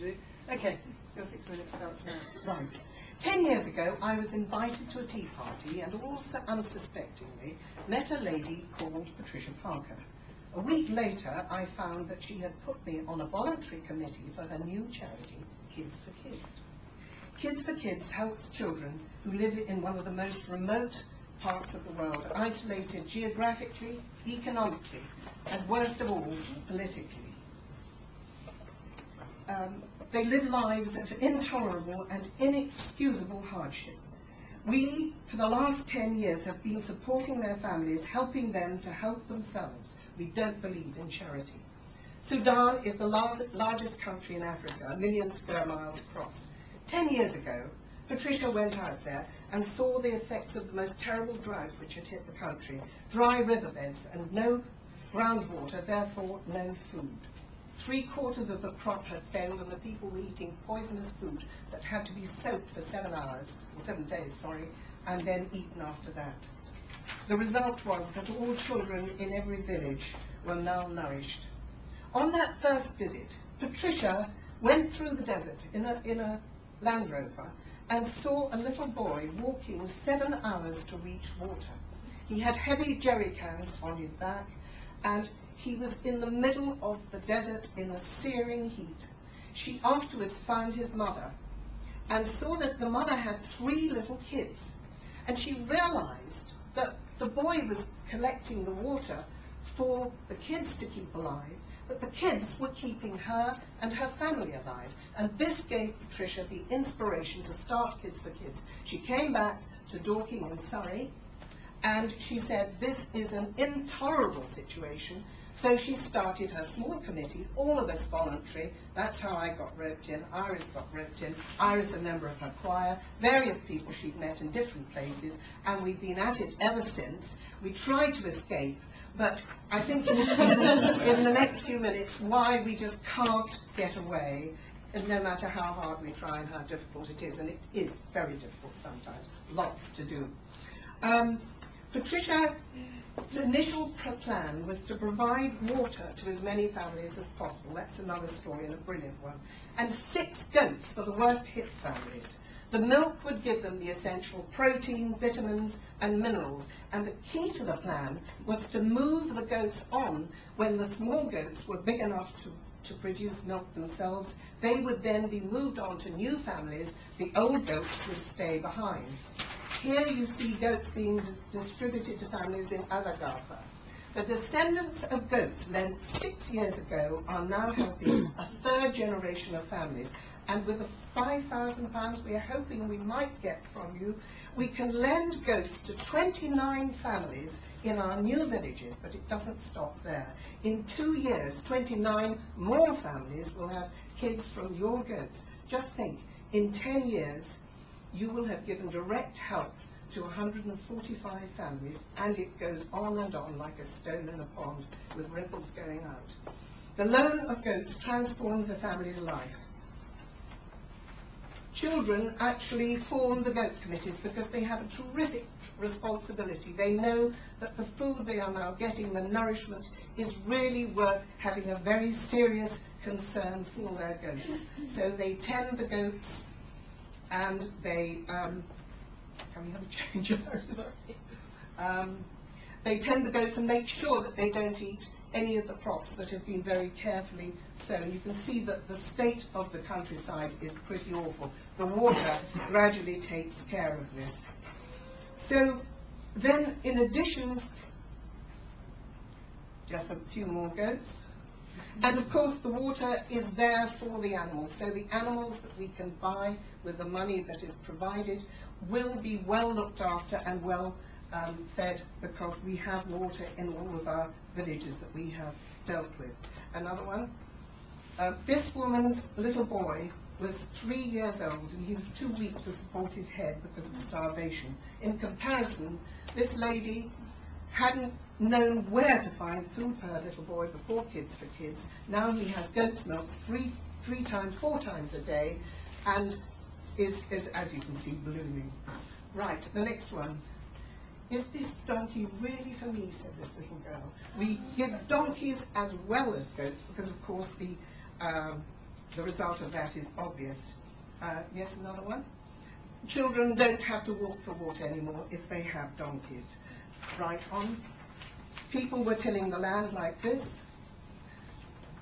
Okay, your 6 minutes starts now. Right. 10 years ago, I was invited to a tea party and also unsuspectingly met a lady called Patricia Parker. A week later, I found that she had put me on a voluntary committee for her new charity, Kids for Kids. Kids for Kids helps children who live in one of the most remote parts of the world, isolated geographically, economically, and worst of all, politically. They live lives of intolerable and inexcusable hardship. We, for the last 10 years, have been supporting their families, helping them to help themselves. We don't believe in charity. Sudan is the largest country in Africa, 1 million square miles across. 10 years ago, Patricia went out there and saw the effects of the most terrible drought which had hit the country. Dry riverbeds and no groundwater, therefore no food. 3/4 of the crop had failed and the people were eating poisonous food that had to be soaked for 7 days, and then eaten after that. The result was that all children in every village were malnourished. On that first visit, Patricia went through the desert in a Land Rover and saw a little boy walking 7 hours to reach water. He had heavy jerry cans on his back and he was in the middle of the desert in a searing heat. She afterwards found his mother and saw that the mother had 3 little kids. And she realized that the boy was collecting the water for the kids to keep alive, but the kids were keeping her and her family alive. And this gave Patricia the inspiration to start Kids for Kids. She came back to Dorking in Surrey, and she said, this is an intolerable situation. So she started her small committee, all of us voluntary. That's how I got roped in. Iris got roped in. Iris, a member of her choir, various people she'd met in different places, and we've been at it ever since. We tried to escape, but I think you'll see in the next few minutes why we just can't get away, and no matter how hard we try and how difficult it is, and it is very difficult sometimes, lots to do. Patricia's initial plan was to provide water to as many families as possible. That's another story and a brilliant one. And 6 goats for the worst hit families. The milk would give them the essential protein, vitamins and minerals. And the key to the plan was to move the goats on when the small goats were big enough to produce milk themselves. They would then be moved on to new families. The old goats would stay behind. Here you see goats being distributed to families in other Darfur. The descendants of goats lent 6 years ago are now helping a 3rd generation of families. And with the £5,000 we are hoping we might get from you, we can lend goats to 29 families in our new villages, but it doesn't stop there. In 2 years, 29 more families will have kids from your goats. Just think, in 10 years, you will have given direct help to 145 families, and it goes on and on like a stone in a pond with ripples going out. The loan of goats transforms a family's life. Children actually form the goat committees because they have a terrific responsibility. They know that the food they are now getting, the nourishment, is really worth having a very serious concern for their goats. So they tend the goats, and they can we have a change of they tend the goats and make sure that they don't eat any of the crops that have been very carefully sown. You can see that the state of the countryside is pretty awful. The water gradually takes care of this. So then, in addition, just a few more goats. And of course the water is there for the animals, so the animals that we can buy with the money that is provided will be well looked after and well fed, because we have water in all of our villages that we have dealt with. Another one, this woman's little boy was 3 years old and he was too weak to support his head because of starvation. In comparison, this lady hadn't known where to find food for her little boy before Kids for Kids. Now he has goat's milk 4 times a day, and is, as you can see, blooming. Right, the next one. Is this donkey really for me, said this little girl. We give donkeys as well as goats because, of course, the the result of that is obvious. Yes, another one? Children don't have to walk for water anymore if they have donkeys. Right on. People were tilling the land like this.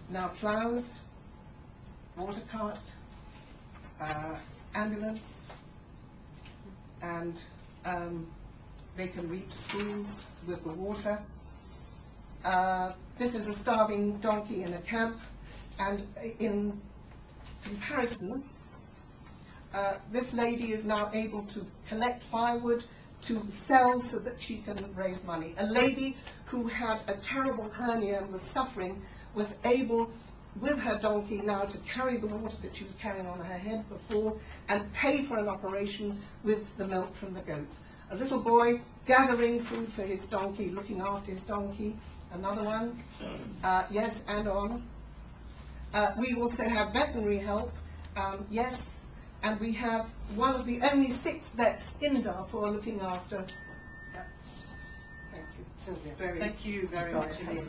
Now ploughs, water carts, ambulance, and they can reach schools with the water. This is a starving donkey in a camp, and in comparison, this lady is now able to collect firewood to sell so that she can raise money. A lady who had a terrible hernia and was suffering was able, with her donkey now, to carry the water that she was carrying on her head before and pay for an operation with the milk from the goats. A little boy gathering food for his donkey, looking after his donkey. Another one. Yes, and on. We also have veterinary help. Yes, and we have one of the only 6 vets in Darfur looking after. Thank you, Sylvia. Thank you very much indeed.